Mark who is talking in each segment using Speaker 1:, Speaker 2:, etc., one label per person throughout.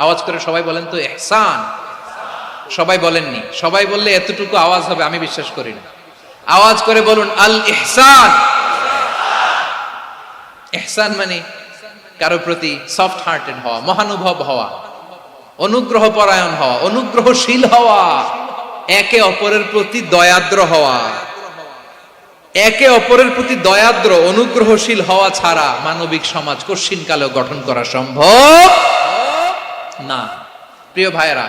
Speaker 1: আওয়াজ করে সবাই বলেন তো ইহসান। সবাই বলেননি, সবাই বললে এতটুকু আওয়াজ হবে আমি বিশ্বাস করি না। আওয়াজ করে বলুন আল ইহসান। ইহসান মানে কারো প্রতি সফট হার্টেড হওয়া, মহানুভব হওয়া, অনুগ্রহ পরায়ণ হওয়া, অনুগ্রহশীল হওয়া, একে অপরের প্রতি দয়াদ্র হওয়া। একে অপরের প্রতি দয়াদ্র অনুগ্রহশীল হওয়া ছাড়া মানবিক সমাজ কশিনকালেও গঠন করা সম্ভব না। প্রিয় ভাইয়েরা,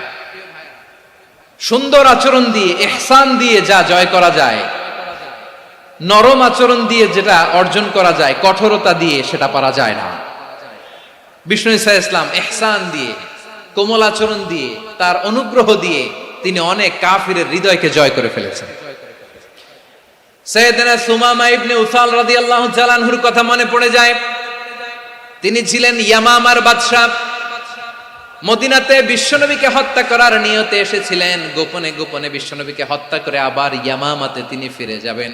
Speaker 1: সুন্দর আচরণ দিয়ে, ইহসান দিয়ে যা জয় করা যায়, নরম আচরণ দিয়ে যেটা অর্জন করা যায়, কঠোরতা দিয়ে সেটা পারা যায় না। বিষ্ণু ঈসা ইসলাম ইহসান দিয়ে, কোমল আচরণ দিয়ে, তার অনুগ্রহ দিয়ে তিনি অনেক কাফিরের হৃদয়কে জয় করে ফেলেছেন। সাইয়েদনা সুমামা ইবনে উসাল রাদিয়াল্লাহু তাআলা আনহুর কথা মনে পড়ে যায়। তিনি ছিলেন ইয়ামামার বাদশা। মদিনাতে বিশ্বনবীকে হত্যা করার নিয়তে এসেছিলেন, গোপনে গোপনে বিশ্বনবীকে হত্যা করে আবার ইয়ামামাতে তিনি ফিরে যাবেন।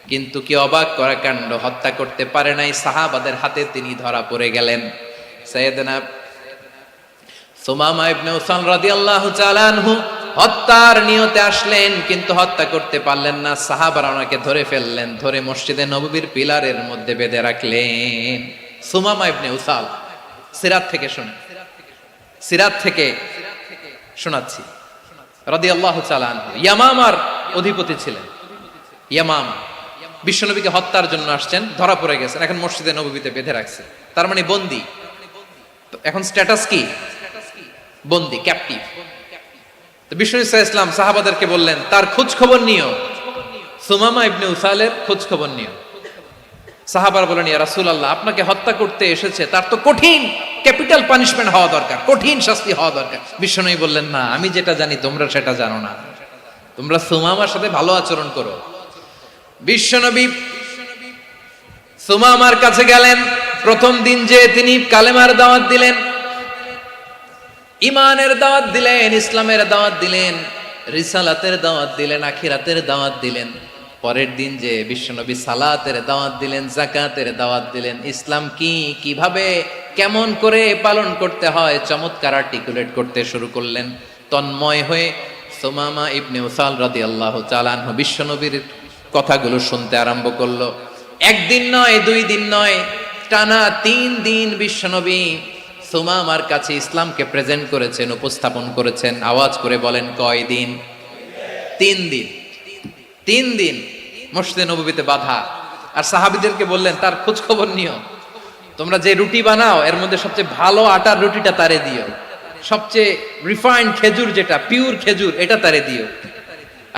Speaker 1: কিন্তু কি অবাক করা কাণ্ড, হত্যা করতে পারে নাই, সাহাবাদের হাতে তিনি ধরা পড়ে গেলেন। সাইয়েদনা সুমামা ইবনে উসাল রাদিয়াল্লাহু তাআলা আনহু হত্যার নিয়তে আসলেন, কিন্তু হত্যা করতে পারলেন না। সাহাবারা ওনাকে ধরে ফেললেন, ধরে মসজিদে নববীর পিলারের মধ্যে বেঁধে রাখলেন। সুমামা ইবনে উসাল, সিরাত থেকে শুনে, সিরাত থেকে শোনাচ্ছি, রাদিয়াল্লাহু তাআলা আনহু ইয়ামামার অধিপতি ছিলেন। ইয়ামামা বিশ্বনবীকে হত্যার জন্য আসছেন, ধরা পড়ে গেছেন, এখন মসজিদে নববীতে বেঁধে রাখছে, তার মানে বন্দী। তো এখন স্ট্যাটাস কি? বন্দী, ক্যাপটিভ। তো বিষ্ণু ঈসা ইসলাম সাহাবাদেরকে বললেন তার খোঁজ খবর নিও, সুমামা ইবনে উসালের খোঁজ খবর নিও। সাহাবারা বলেন ইয়া রাসূলুল্লাহ, আপনাকে হত্যা করতে এসেছে, তার তো কঠিন ক্যাপিটাল পানিশমেন্ট হওয়া দরকার, কঠিন শাস্তি হওয়া দরকার। বিশ্বনবী বললেন না, আমি যেটা জানি তোমরা সেটা জানো না, তোমরা সুমামার সাথে ভালো আচরণ করো। বিশ্বনবী সুমামার কাছে গেলেন। প্রথম দিন যে তিনি কালেমার দাওয়াত দিলেন, ইমানের দাওয়াত দিলেন, ইসলামের দাওয়াত দিলেন, রিসালাতের দাওয়াত দিলেন, আখিরাতের দাওয়াত দিলেন। পরের দিন যে বিশ্বনবী সালাতের দাওয়াত দিলেন, যাকাতের দাওয়াত দিলেন, ইসলাম কি, কিভাবে, কেমন করে পালন করতে হয় চমৎকার আর্টিকুলেট করতে শুরু করলেন। তন্ময় হয়ে সুমামা ইবনে উসাল রাদিয়াল্লাহু তাআলা আনহু বিশ্বনবীর কথাগুলো শুনতে আরম্ভ করলো। একদিন নয়, দুই দিন নয়, টানা 3 দিন বিশ্বনবী সুমামার কাছে ইসলামকে প্রেজেন্ট করেছেন, উপস্থাপন করেছেন। আওয়াজ করে বলেন কয় দিন? 3 দিন। 3 দিন মসজিদে নববীতে বাঁধা। আর সাহাবীদেরকে বললেন তার খোঁজ খবর নিও, তোমরা যে রুটি বানাও এর মধ্যে সবচেয়ে ভালো আটার রুটিটা তারে দিও, সবচেয়ে রিফাইন্ড খেজুর, যেটা পিওর খেজুর, এটা তারে দিও।